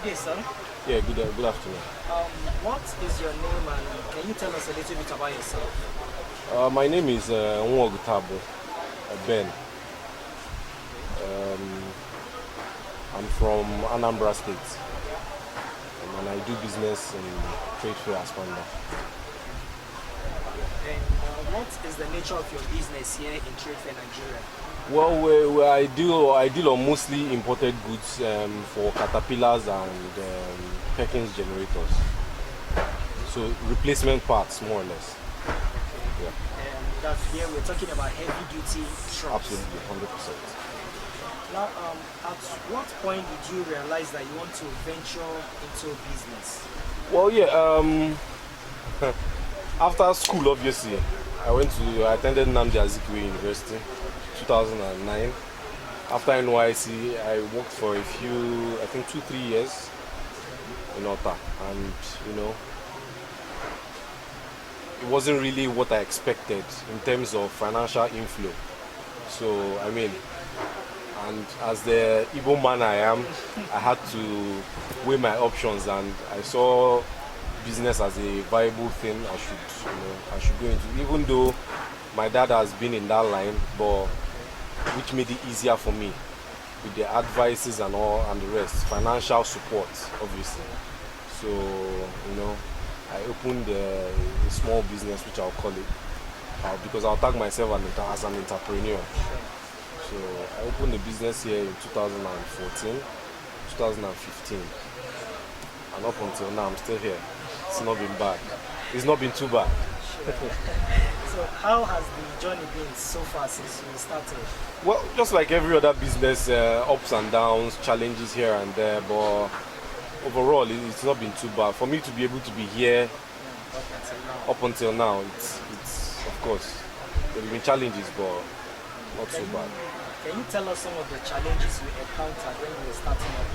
Good day, sir. Yeah, good afternoon. What is your name and can you tell us a little bit about yourself? My name is Nwogutabo Ben. I'm from Anambra State, and I do business in trade fair as founder. And what is the nature of your business here in Trade Fair Nigeria? Well, I deal on mostly imported goods for caterpillars and Perkins generators. So replacement parts, more or less. Yeah. And that's here we're talking about heavy duty trucks. Absolutely, 100%. Now, at what point did you realize that you want to venture into business? Well, yeah. After school, obviously, I attended Nnamdi Azikiwe University, 2009. After NYC, I worked for a few, I think 2-3 years in Ota, and it wasn't really what I expected in terms of financial inflow. So, and as the Igbo man I am, I had to weigh my options, and I saw business as a viable thing I should go into, even though my dad has been in that line, but which made it easier for me with the advices and all and the rest, financial support obviously. So I opened a small business, which I'll call it, because I'll tag myself as an entrepreneur. So I opened a business here in 2014, 2015, and up until now I'm still here. It's not been bad. It's not been too bad. So how has the journey been so far since you started? Well, just like every other business, ups and downs, challenges here and there, but overall it's not been too bad. For me to be able to be here up until now, it's of course, there have been challenges, but not so bad. Can you tell us some of the challenges you encountered when you were starting up?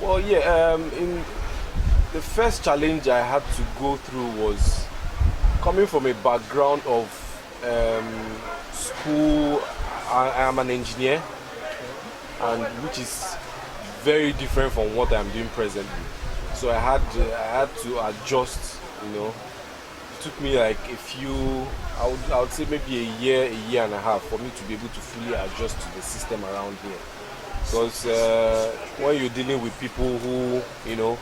Well, yeah, in the first challenge I had to go through was coming from a background of school. I am an engineer, and which is very different from what I'm doing presently. So I had to adjust. It took me like a few, I would say maybe a year and a half for me to be able to fully adjust to the system around here. Because when you're dealing with people who who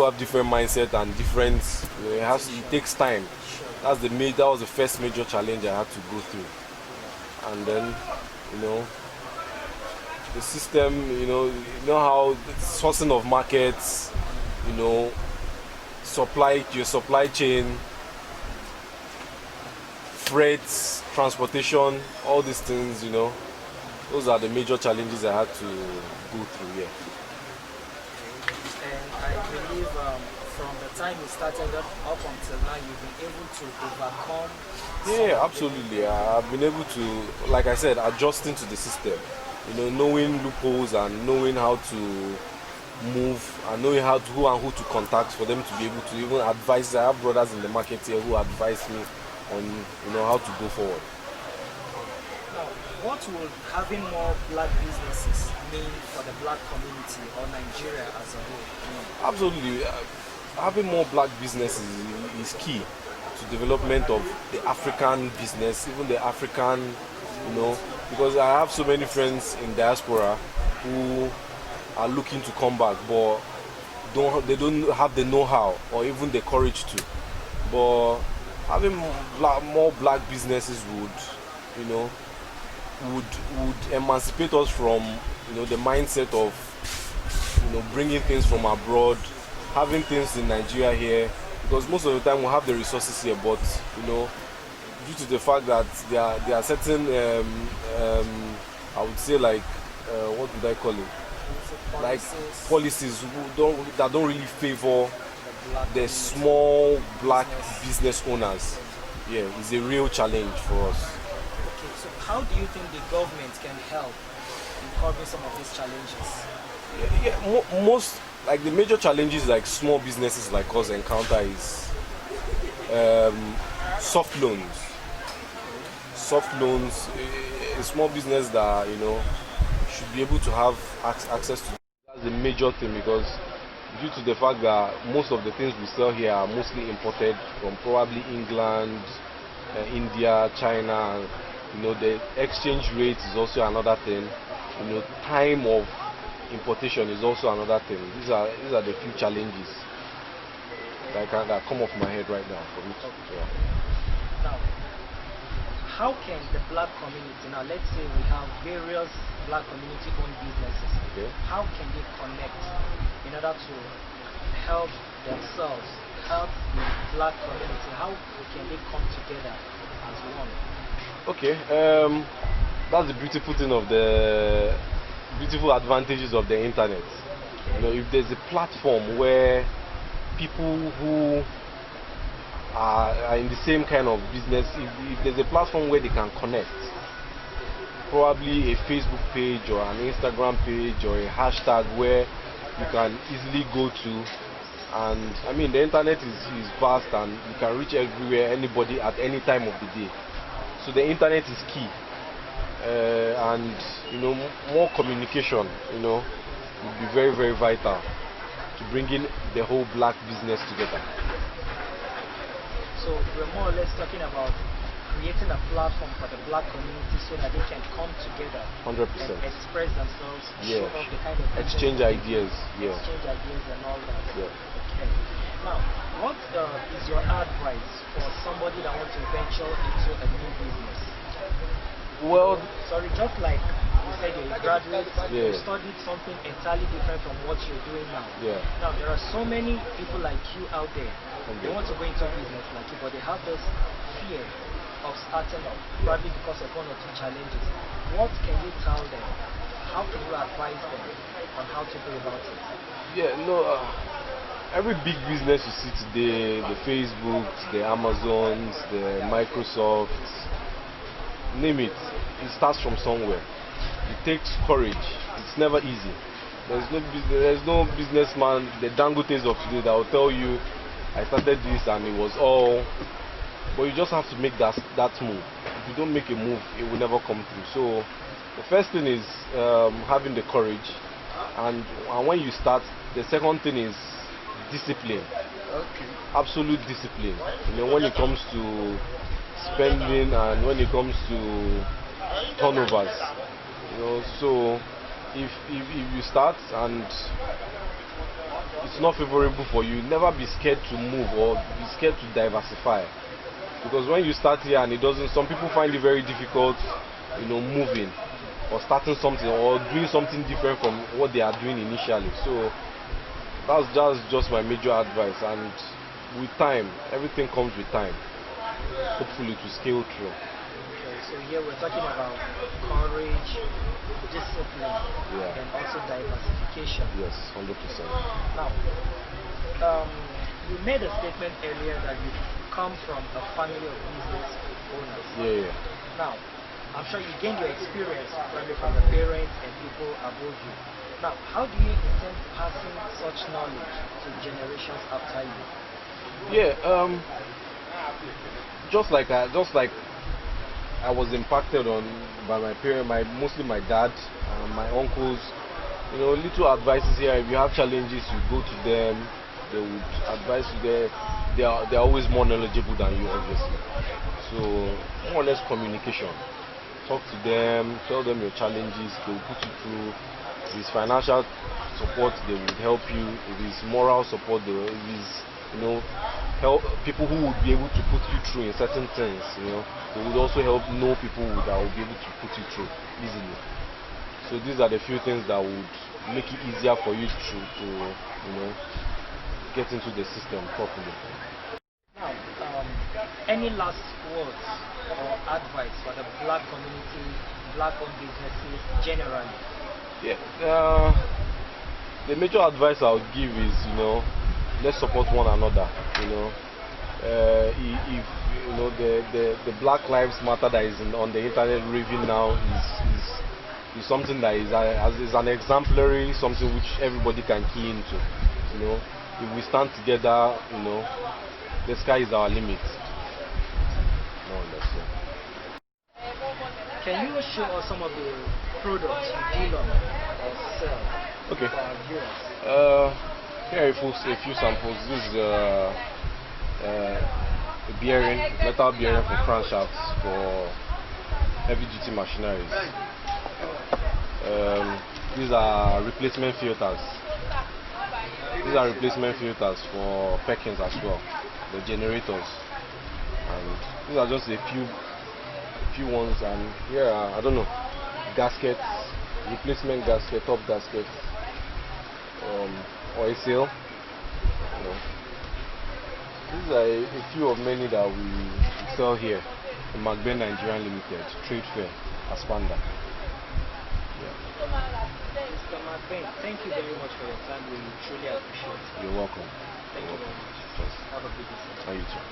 have different mindset and different, it takes time. That was the first major challenge I had to go through. And then the system, you know how the sourcing of markets, your supply chain, freights, transportation, all these things, those are the major challenges I had to go through here. And I believe from the time you started up until now, you've been able to overcome. Yeah, absolutely. I've been able to, like I said, adjusting to the system. Knowing loopholes and knowing how to move and knowing who and who to contact for them to be able to even advise. I have brothers in the market here who advise me on how to go forward. Now, what would having more black businesses mean for the black community or Nigeria as a whole? Absolutely. Having more black businesses is key to development of the African business, even the African, because I have so many friends in diaspora who are looking to come back, but they don't have the know-how or even the courage to. But having more black businesses would emancipate us from the mindset of bringing things from abroad, having things in Nigeria here, because most of the time we have the resources here, but due to the fact that there are certain I would say what would I call it, like policies that don't really favor the small black business owners. Yeah, it's a real challenge for us. Okay, so how do you think the government can help in curbing some of these challenges? Most, like the major challenges like small businesses like us encounter is soft loans. A small business that should be able to have access to. That's a major thing because due to the fact that most of the things we sell here are mostly imported from probably England, India, China. The exchange rate is also another thing. Time of importation is also another thing. These are the few challenges that come off my head right now for me. Yeah. Now, how can the black community, now let's say we have various black community owned businesses, Okay. how can they connect in order to help themselves, help the black community? How can they come together as one? Okay. That's the beautiful thing of the beautiful advantages of the internet. If there's a platform where people who are in the same kind of business, if there's a platform where they can connect, probably a Facebook page or an Instagram page or a hashtag where you can easily go to. And I mean, the internet is vast and you can reach everywhere, anybody at any time of the day. So the internet is key. And more communication would be very, very vital to bringing the whole black business together. So we're more or less talking about creating a platform for the black community so that they can come together 100%. and express themselves, Yeah. show off the kind of Exchange business ideas. Yeah. exchange ideas and all that. Yeah. Okay. Now, what is your advice for somebody that wants to venture into a new business? Well, Sorry, just like you said, you're a graduate, you Yeah. studied something entirely different from what you're doing now. Yeah. Now, there are so many people like you out there. They Okay. want to go into a business like you, but they have this fear of starting up, probably because of one or two challenges. What can you tell them? How can you advise them on how to go about it? Yeah, no. Every big business you see today, the Facebooks, the Amazons, the Microsofts, name it, it starts from somewhere. It takes courage. It's never easy. There's no businessman, the Dangotes of today, that will tell you, I started this and it was all. But you just have to make that move. If you don't make a move, it will never come through. So the first thing is having the courage, and when you start, the second thing is discipline. Okay. Absolute discipline. When it comes to spending and when it comes to turnovers. So if you start and it's not favorable for you, never be scared to move or be scared to diversify. Because when you start here and it doesn't, some people find it very difficult, moving or starting something or doing something different from what they are doing initially. So that's just my major advice. And with time, everything comes with time. Hopefully to scale through. Okay, so here we're talking about courage, discipline, Yeah. and also diversification. Yes, 100%. Now, you made a statement earlier that you come from a family of business owners. Yeah. Now, I'm sure you gained your experience probably from the parents and people above you. Now, how do you intend passing such knowledge to generations after you? Yeah. Just like I was impacted on by my parents, mostly my dad, my uncles. Little advices here. If you have challenges, you go to them. They would advise you there. They're always more knowledgeable than you, obviously. So more or less communication. Talk to them, tell them your challenges. They will put you through. If it's financial support, they would help you. If it's moral support, if it's help people who would be able to put you through in certain things. They would also help know people that will be able to put you through easily. So these are the few things that would make it easier for you to get into the system properly. Now, any last words or advice for the black community, black-owned businesses generally? Yeah. The major advice I would give is, let's support one another. If the Black Lives Matter that is on the internet raving now is something that is an exemplary, something which everybody can key into. If we stand together, the sky is our limit. More or less, yeah. Can you show us some of the products you deal on or sell? Okay. for our viewers? Here are a few samples. This is a bearing, metal bearing for crankshafts for heavy duty machineries. These are replacement filters. These are replacement filters for Perkins as well, the generators. And these are just a few ones. And here are, I don't know, gaskets, replacement gasket, top gaskets, oil seal. You know. These are a few of many that we sell here in McBain Nigerian Limited, Trade Fair, Aspanda. Mr. McBain, thank you very much for your time. We truly appreciate it. You're welcome. Thank you very much. Yes. Have a good day. And you too.